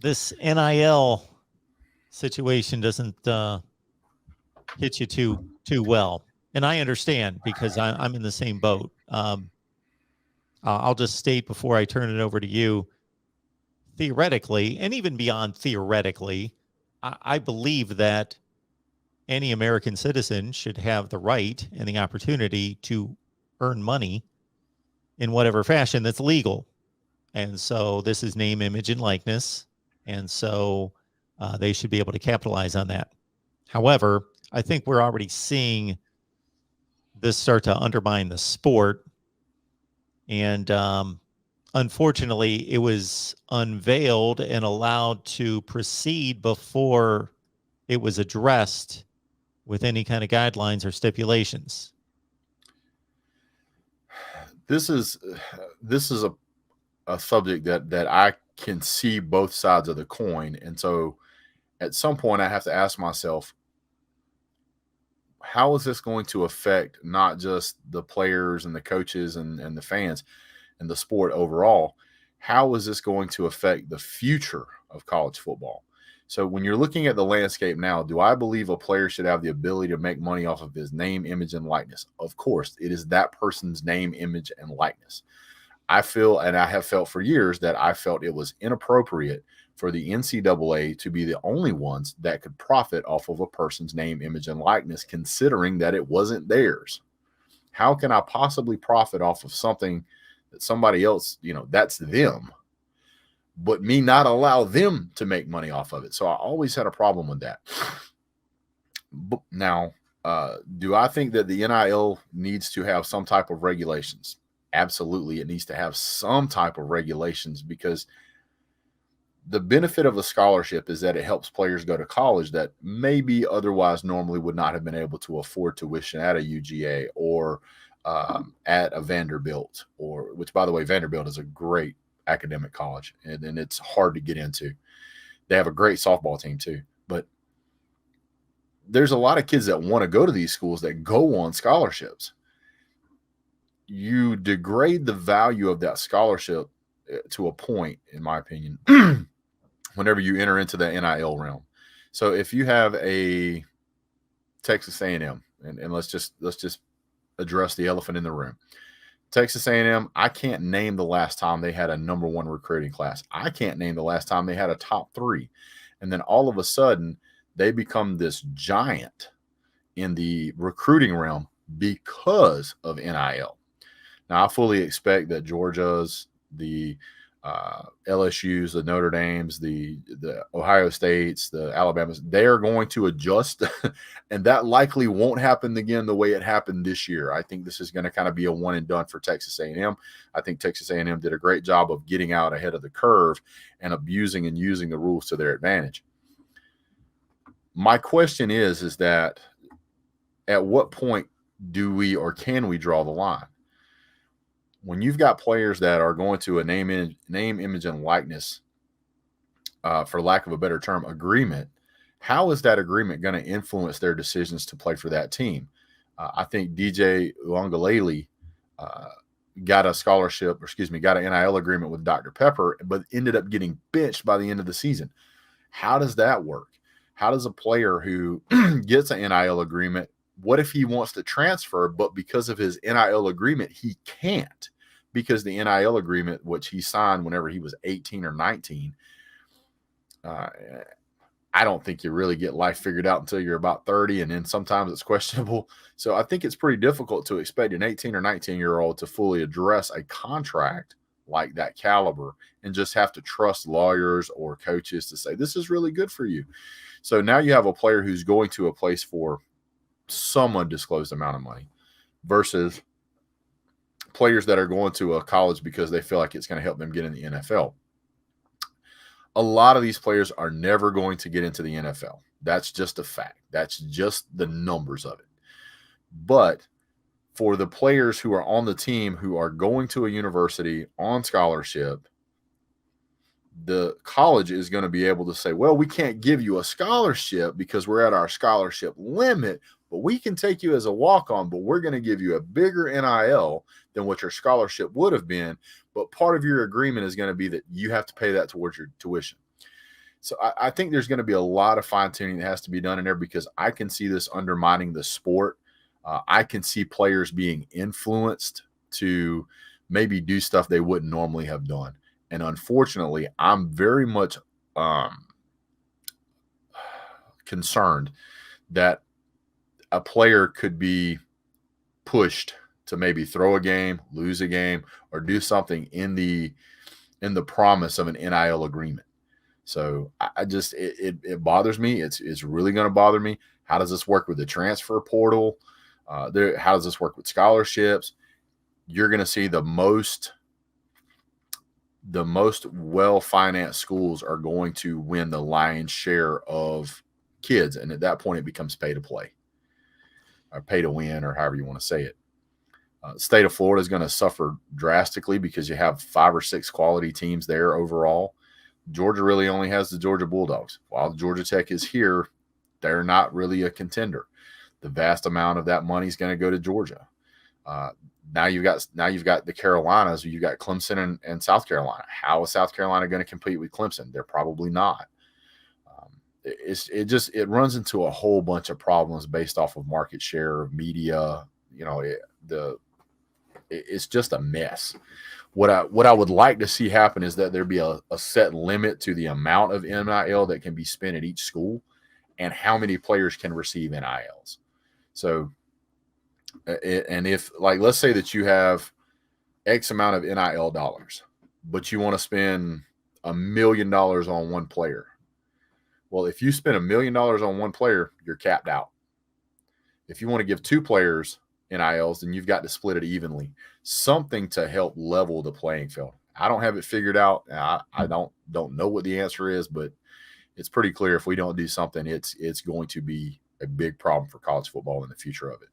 this NIL situation doesn't hit you too well, and I understand because I'm in the same boat. I'll just state before I turn it over to you. Theoretically, and even beyond theoretically, I believe that any American citizen should have the right and the opportunity to earn money in whatever fashion that's legal. And so this is name, image, and likeness. And so they should be able to capitalize on that. However, I think we're already seeing this start to undermine the sport. And unfortunately, it was unveiled and allowed to proceed before it was addressed with any kind of guidelines or stipulations. This is a subject that I can see both sides of the coin, and so at some point I have to ask myself, how is this going to affect not just the players and the coaches and the fans and the sport overall? How is this going to affect the future of college football? So when you're looking at the landscape now, do I believe a player should have the ability to make money off of his name, image, and likeness? Of course, it is that person's name, image, and likeness. I feel, and I have felt for years, that I felt it was inappropriate for the NCAA to be the only ones that could profit off of a person's name, image, and likeness, considering that it wasn't theirs. How can I possibly profit off of something that somebody else, that's them, but me not allow them to make money off of it? So I always had a problem with that. But now, do I think that the NIL needs to have some type of regulations? Absolutely, it needs to have some type of regulations, because the benefit of a scholarship is that it helps players go to college that maybe otherwise normally would not have been able to afford tuition at a UGA or at a Vanderbilt, which, by the way, Vanderbilt is a great academic college, and it's hard to get into. They have a great softball team too, but there's a lot of kids that want to go to these schools that go on scholarships. You degrade the value of that scholarship to a point, in my opinion, whenever you enter into the NIL realm. So if you have a Texas A&M, and let's just address the elephant in the room. Texas A&M, I can't name the last time they had a number one recruiting class. I can't name the last time they had a top 3. And then all of a sudden, they become this giant in the recruiting realm because of NIL. Now, I fully expect that Georgia's, the LSU's, the Notre Dame's, the Ohio States, the Alabamas, they are going to adjust, and that likely won't happen again the way it happened this year. I think this is going to kind of be a one and done for Texas A&M. I think Texas A&M did a great job of getting out ahead of the curve and abusing and using the rules to their advantage. My question is that at what point do we or can we draw the line? When you've got players that are going to a name, image, and likeness, for lack of a better term, agreement, how is that agreement going to influence their decisions to play for that team? I think DJ Uiagalelei got a scholarship, got an NIL agreement with Dr. Pepper, but ended up getting benched by the end of the season. How does that work? How does a player who gets an NIL agreement, what if he wants to transfer, but because of his NIL agreement, he can't? Because the NIL agreement, which he signed whenever he was 18 or 19, I don't think you really get life figured out until you're about 30, and then sometimes it's questionable. So I think it's pretty difficult to expect an 18 or 19-year-old to fully address a contract like that caliber and just have to trust lawyers or coaches to say, this is really good for you. So now you have a player who's going to a place for some undisclosed amount of money versus players that are going to a college because they feel like it's going to help them get in the NFL. A lot of these players are never going to get into the NFL. That's just a fact. That's just the numbers of it. But for the players who are on the team who are going to a university on scholarship, the college is going to be able to say, well, we can't give you a scholarship because we're at our scholarship limit, but we can take you as a walk-on, but we're going to give you a bigger NIL than what your scholarship would have been. But part of your agreement is going to be that you have to pay that towards your tuition. So I think there's going to be a lot of fine tuning that has to be done in there, because I can see this undermining the sport. I can see players being influenced to maybe do stuff they wouldn't normally have done. And unfortunately, I'm very much concerned that a player could be pushed to maybe throw a game, lose a game, or do something in the promise of an NIL agreement. So I just it bothers me. It's really going to bother me. How does this work with the transfer portal? How does this work with scholarships? You're going to see the most well-financed schools are going to win the lion's share of kids, and at that point, it becomes pay to play, or pay to win, or however you want to say it. The state of Florida is going to suffer drastically because you have 5 or 6 quality teams there overall. Georgia really only has the Georgia Bulldogs. While Georgia Tech is here, they're not really a contender. The vast amount of that money is going to go to Georgia. Now you've got the Carolinas. You've got Clemson and South Carolina. How is South Carolina going to compete with Clemson? They're probably not. It runs into a whole bunch of problems based off of market share, media. It's just a mess. What I would like to see happen is that there be a set limit to the amount of NIL that can be spent at each school, and how many players can receive NILs. So, and if, like, let's say that you have X amount of NIL dollars, but you want to spend $1 million on one player. Well, if you spend $1 million on one player, you're capped out. If you want to give 2 players NILs, then you've got to split it evenly. Something to help level the playing field. I don't have it figured out. I don't know what the answer is, but it's pretty clear if we don't do something, it's going to be a big problem for college football in the future of it.